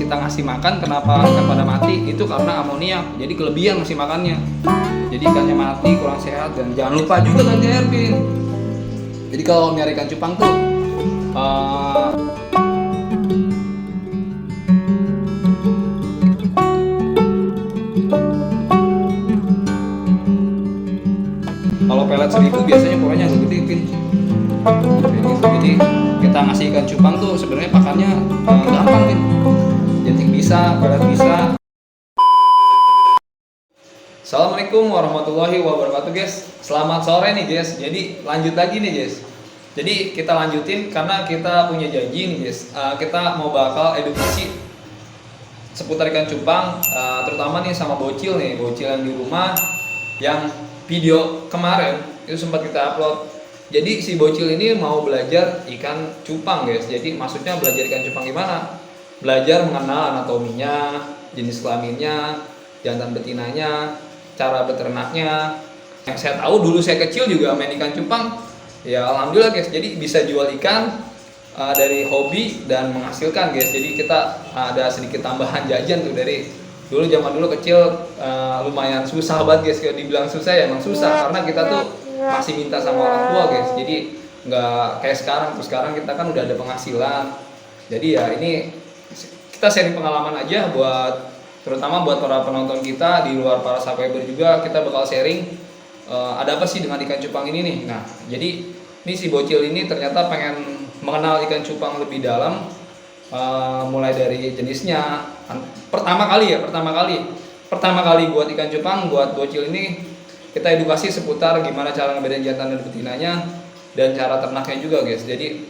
kita ngasih makan kenapa ikan pada mati, itu karena amoniak. Jadi kelebihan ngasih makannya, jadi ikannya mati, kurang sehat. Dan jangan lupa juga ganti air, Pin. Jadi kalau nyari ikan cupang tuh kalau pelet 1000 biasanya korannya agak gede, Pin. Jadi kita ngasih ikan cupang tuh sebenarnya pakannya gampang, Pin. Jentik bisa, pelet bisa. Assalamualaikum warahmatullahi wabarakatuh, guys. Selamat sore nih, guys. Jadi lanjut lagi nih, guys. Jadi kita lanjutin karena kita punya janji nih, guys. Kita mau bakal edukasi seputar ikan cupang, terutama nih sama bocil yang di rumah, yang video kemarin itu sempat kita upload. Jadi si bocil ini mau belajar ikan cupang, guys. Jadi maksudnya belajar ikan cupang gimana? Belajar mengenal anatominya, jenis kelaminnya, jantan betinanya, cara beternaknya. Yang saya tahu dulu saya kecil juga main ikan cupang. Ya alhamdulillah, guys. Jadi bisa jual ikan dari hobi dan menghasilkan, guys. Jadi kita ada sedikit tambahan jajan tuh dari dulu, zaman dulu kecil. Lumayan susah banget, guys. Kalau dibilang susah ya emang susah, karena kita tuh masih minta sama orang tua, guys. Jadi nggak kayak sekarang. Terus sekarang kita kan udah ada penghasilan. Jadi ya ini kita sharing pengalaman aja buat, terutama buat para penonton kita di luar, para subscriber juga. Kita bakal sharing ada apa sih dengan ikan cupang ini nih. Nah, jadi ini si bocil ini ternyata pengen mengenal ikan cupang lebih dalam, mulai dari jenisnya. Pertama kali buat ikan cupang, buat bocil ini kita edukasi seputar gimana cara ngebedain jantan dan betinanya dan cara ternaknya juga, guys. Jadi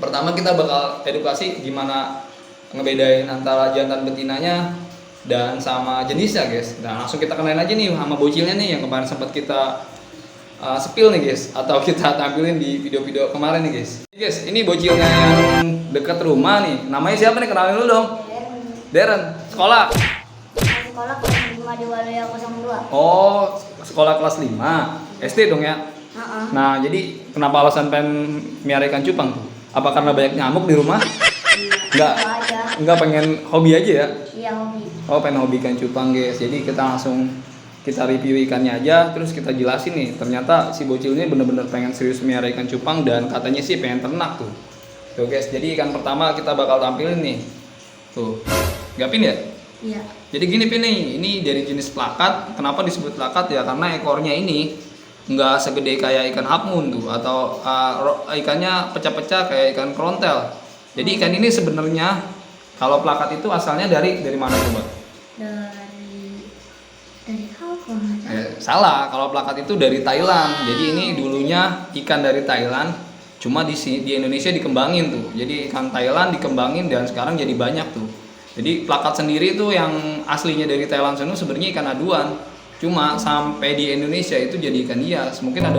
pertama kita bakal edukasi gimana ngebedain antara jantan betinanya dan sama jenisnya, guys. Nah, langsung kita kenalin aja nih sama bocilnya nih yang kemarin sempat kita spill nih, guys, atau kita tampilin di video-video kemarin nih, guys. Guys, ini bocilnya yang dekat rumah nih. Namanya siapa nih? Kenalin dulu dong. Darren. Sekolah kelas 5 di Waluya 02. Oh, sekolah kelas 5 SD dong ya. Nah, jadi kenapa alasan pengen miara ikan cupang tuh? Apa karena banyak nyamuk di rumah? Enggak, pengen hobi aja ya? Iya, hobi. Oh, pengen hobi ikan cupang, guys. Jadi kita review ikannya aja, terus kita jelasin nih. Ternyata si bocil ini bener-bener pengen serius miara ikan cupang dan katanya sih pengen ternak tuh. Tuh, guys. Jadi ikan pertama kita bakal tampilin nih. Tuh. Gapin ya? Iya. Jadi gini, Pin, nih, ini dari jenis plakat. Kenapa disebut plakat ya? Karena ekornya ini nggak segede kayak ikan hapmun tuh, atau ikannya pecah-pecah kayak ikan krontel. Jadi ikan ini sebenarnya kalau plakat itu asalnya dari mana coba? Dari Hongkong. Salah, kalau plakat itu dari Thailand. Jadi ini dulunya ikan dari Thailand, cuma di Indonesia dikembangin tuh. Jadi ikan Thailand dikembangin dan sekarang jadi banyak tuh. Jadi plakat sendiri tuh yang aslinya dari Thailand sana sebenarnya ikan aduan. Cuma sampai di Indonesia itu jadi ikan hias. Mungkin ada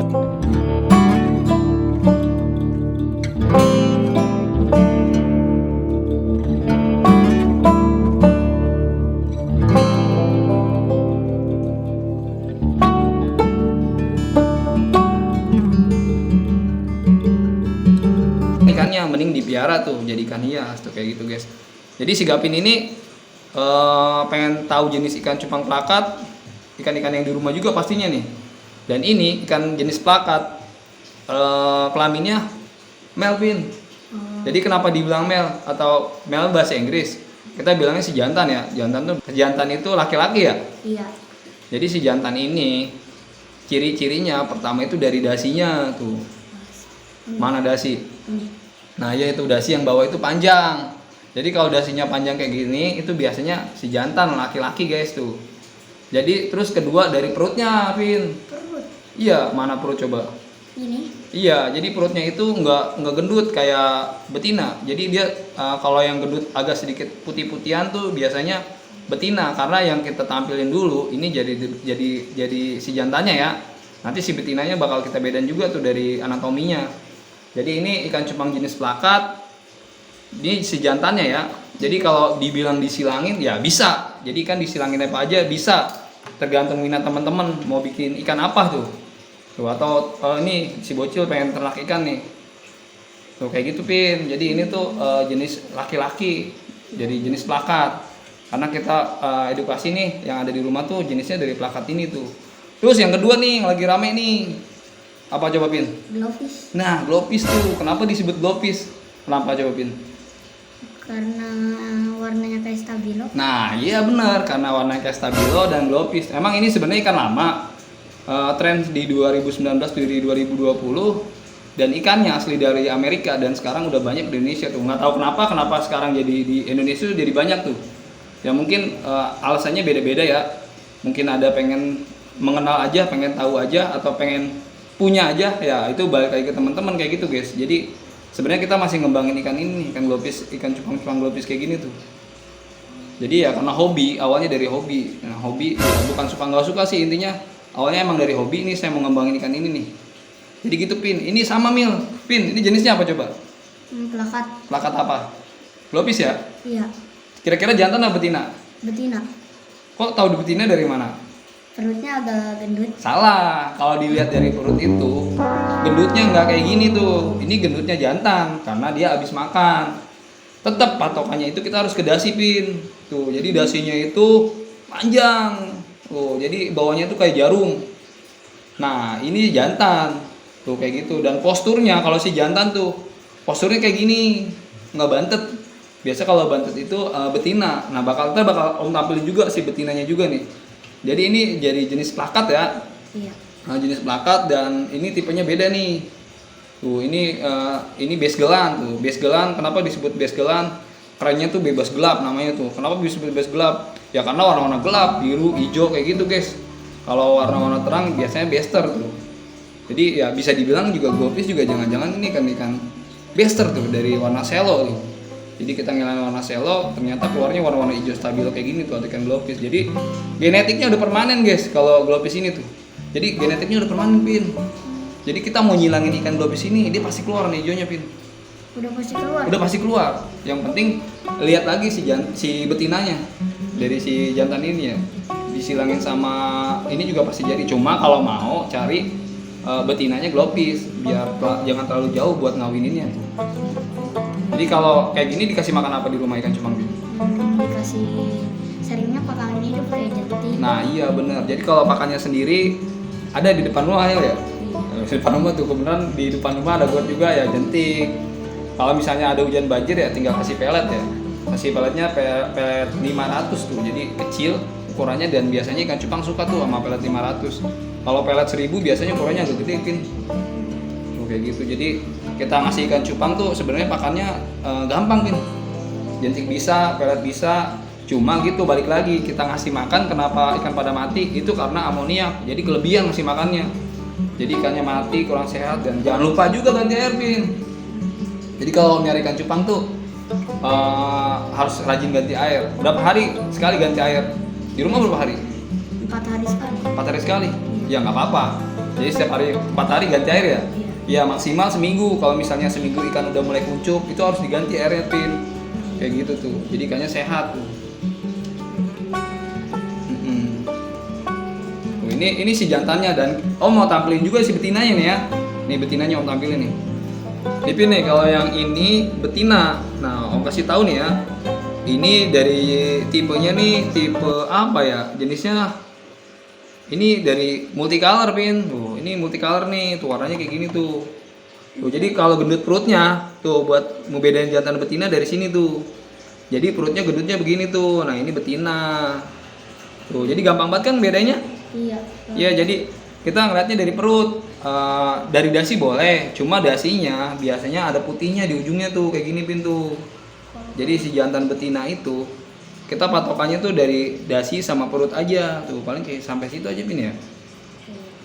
ikannya mending dipiara tuh jadi ikan hias tuh, kayak gitu, guys. Jadi si Gapin ini pengen tahu jenis ikan cupang plakat, ikan-ikan yang di rumah juga pastinya nih. Dan ini ikan jenis plakat, kelaminnya Melvin. Jadi kenapa dibilang mel atau mel bahasa Inggris? Kita bilangnya si jantan ya. Jantan itu laki-laki ya? Iya. Jadi si jantan ini ciri-cirinya pertama itu dari dasinya tuh. Mana dasi? Nah, ya itu dasi yang bawah itu panjang. Jadi kalau dasinya panjang kayak gini itu biasanya si jantan laki-laki, guys tuh. Jadi terus kedua dari perutnya, Pin. Perut. Iya, mana perut coba? Ini. Iya, jadi perutnya itu nggak gendut kayak betina. Jadi dia kalau yang gendut agak sedikit putih-putihan tuh biasanya betina, karena yang kita tampilin dulu ini jadi si jantannya ya. Nanti si betinanya bakal kita bedain juga tuh dari anatominya. Jadi ini ikan cupang jenis plakat. Ini si jantannya ya. Jadi kalau dibilang disilangin ya bisa. Jadi kan disilangin apa aja bisa. Tergantung minat teman-teman mau bikin ikan apa tuh. Tuh, atau ini si bocil pengen ternak ikan nih. Tuh kayak gitu, Pin. Jadi ini tuh jenis laki-laki. Jadi jenis plakat. Karena kita edukasi nih yang ada di rumah tuh jenisnya dari plakat ini tuh. Terus yang kedua nih yang lagi rame nih. Apa coba Pin? Glovis. Nah, glopis tuh. Kenapa disebut glopis? Kenapa coba Pin? Karena warnanya kayak stabilo. Nah, iya benar karena warna kayak stabilo dan glopis. Emang ini sebenarnya ikan lama. Tren di 2019 dari 2020 dan ikannya asli dari Amerika dan sekarang udah banyak di Indonesia tuh. Nggak tahu kenapa sekarang jadi di Indonesia tuh jadi banyak tuh. Ya mungkin alasannya beda-beda ya. Mungkin ada pengen mengenal aja, pengen tahu aja atau pengen punya aja. Ya itu balik lagi ke teman-teman kayak gitu, guys. Jadi sebenarnya kita masih ngembangin ikan ini, ikan glopis, ikan cupang-cupang glopis kayak gini tuh. Jadi ya karena hobi, awalnya dari hobi. Nah, hobi ya, bukan suka nggak suka sih intinya. Awalnya emang dari hobi ini saya mau ngembangin ikan ini nih. Jadi gitu Pin. Ini sama Mil. Pin, ini jenisnya apa coba? Plakat. Plakat apa? Glopis ya? Iya. Kira-kira jantan atau betina? Betina. Kok tahu betina dari mana? Perutnya agak gendut. Salah. Kalau dilihat dari perut itu, gendutnya nggak kayak gini tuh. Ini gendutnya jantan karena dia habis makan. Tetap patokannya itu kita harus ke dasi Pin. Tuh, jadi dasinya itu panjang. Tuh, jadi bawahnya tuh kayak jarum. Nah, ini jantan. Tuh kayak gitu. Dan posturnya kalau si jantan tuh posturnya kayak gini, nggak bantet. Biasa kalau bantet itu betina. Nah, bakal Om tampilin juga si betinanya juga nih. Jadi ini jadi jenis plakat ya. Iya. Nah, jenis plakat dan ini tipenya beda nih. Tuh, ini base gelan tuh. Base gelan kenapa disebut base gelan? Kerennya tuh bebas gelap namanya tuh. Kenapa disebut bebas gelap? Ya karena warna-warna gelap, biru, hijau kayak gitu, guys. Kalau warna-warna terang biasanya bester tuh. Jadi ya bisa dibilang juga glopis juga jangan-jangan ini kan ikan bester tuh dari warna selo tuh. Jadi kita ngilangin warna selo, ternyata keluarnya warna-warna hijau stabilo kayak gini tuh ikan glopis. Jadi genetiknya udah permanen, guys, kalau glopis ini tuh. Jadi genetiknya udah permanen, Pin. Jadi kita mau ngilangin ikan glopis ini, dia pasti keluar nih hijaunya, Pin. Udah pasti keluar. Udah pasti keluar. Yang penting lihat lagi si betinanya dari si jantan ini ya. Disilangin sama ini juga pasti jadi. Cuma kalau mau cari betinanya glopis biar jangan terlalu jauh buat ngawininnya tuh. Jadi kalau kayak gini dikasih makan apa di rumah ikan cupang? Dikasih seringnya pakangan hidup kayak jentik. Nah iya bener. Jadi kalau pakannya sendiri ada di depan rumah ya. Di depan rumah tuh kebenaran di depan rumah ada got juga ya jentik. Kalau misalnya ada hujan banjir ya tinggal kasih pelet ya. Kasih peletnya pelet 500 tuh. Jadi kecil ukurannya dan biasanya ikan cupang suka tuh sama pelet 500. Kalau pelet 1000 biasanya ukurannya agak gede Pin. Tuh kayak gitu. Jadi kita ngasih ikan cupang tuh sebenarnya pakannya gampang Pin. Jentik bisa, pelet bisa. Cuma gitu balik lagi kita ngasih makan kenapa ikan pada mati itu karena amoniak. Jadi kelebihan ngasih makannya. Jadi ikannya mati kurang sehat dan jangan lupa juga ganti air Pin. Jadi kalau nyari ikan cupang tuh harus rajin ganti air. Berapa hari sekali ganti air? Di rumah berapa hari? 4 hari sekali. 4 hari sekali? Ya nggak apa-apa. Jadi setiap hari 4 hari ganti air ya? Iya. Ya maksimal seminggu. Kalau misalnya seminggu ikan udah mulai kuncup, itu harus diganti airnya Pin. Kayak gitu tuh. Jadi ikannya sehat tuh. Ini si jantannya dan Om mau tampilin juga si betinanya nih ya. Nih betinanya Om tampilin nih. Pin nih kalau yang ini betina. Nah Om kasih tahu nih ya. Ini dari tipenya nih tipe apa ya? Jenisnya ini dari multicolor Pin. Tuh, ini multicolor nih. Tuh warnanya kayak gini tuh. Tuh jadi kalau gendut perutnya tuh buat ngebedain jantan betina dari sini tuh. Jadi perutnya gendutnya begini tuh. Nah, ini betina. Tuh, jadi gampang banget kan bedanya? Iya. Iya, jadi kita ngeliatnya dari perut. Dari dasi boleh, cuma dasinya biasanya ada putihnya di ujungnya tuh kayak gini Pin tuh. Jadi si jantan betina itu kita patokannya tuh dari dasi sama perut aja tuh paling kayak sampai situ aja Pin ya.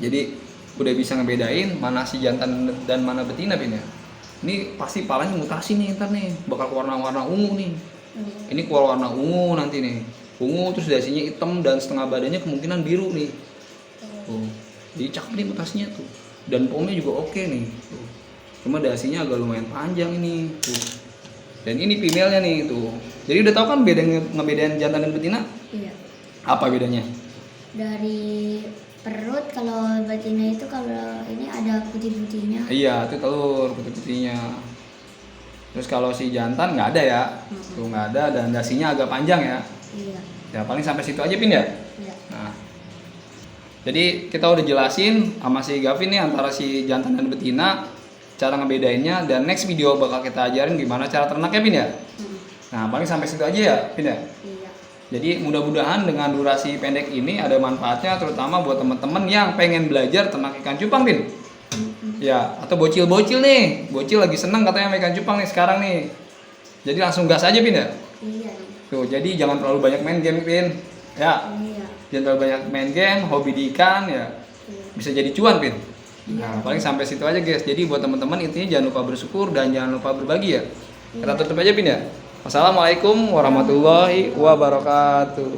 Jadi udah bisa ngebedain mana si jantan dan mana betina Pin ya. Ini pasti palanya mutasi nih ntar nih bakal warna-warna ungu nih. Ini keluar warna ungu nanti nih. Ungu terus dasinya hitam dan setengah badannya kemungkinan biru nih. Tuh. Jadi cakep nih mutasinya tuh. Dan pomnya juga oke nih. Tuh. Cuma dasinya agak lumayan panjang ini. Tuh. Dan ini female-nya nih tuh. Jadi udah tahu kan ngebedain jantan dan betina? Iya. Apa bedanya? Dari perut kalau betina itu kalau ini ada putih-putihnya. Iya, itu telur putih-putihnya. Terus kalau si jantan nggak ada ya, tuh nggak ada dan dasinya agak panjang ya. Iya. Ya paling sampai situ aja Pin ya. Iya. Nah, jadi kita udah jelasin sama si Gavin nih antara si jantan dan betina, cara ngebedainnya, dan next video bakal kita ajarin gimana cara ternaknya Pin ya. Nah paling sampai situ aja ya Pin ya. Iya. Jadi mudah-mudahan dengan durasi pendek ini ada manfaatnya terutama buat teman-teman yang pengen belajar ternak ikan cupang Pin. Ya, atau bocil-bocil nih, bocil lagi seneng katanya sama ikan cupang nih sekarang nih. Jadi langsung gas aja Pin ya. Iya. Tuh, jadi jangan terlalu banyak main game Pin. Ya, Iya. jangan terlalu banyak main game, hobi di ikan ya. Bisa jadi cuan Pin. Nah, paling sampai situ aja guys. Jadi buat teman-teman intinya jangan lupa bersyukur dan jangan lupa berbagi ya. Kita tutup aja Pin ya. Wassalamualaikum warahmatullahi wabarakatuh.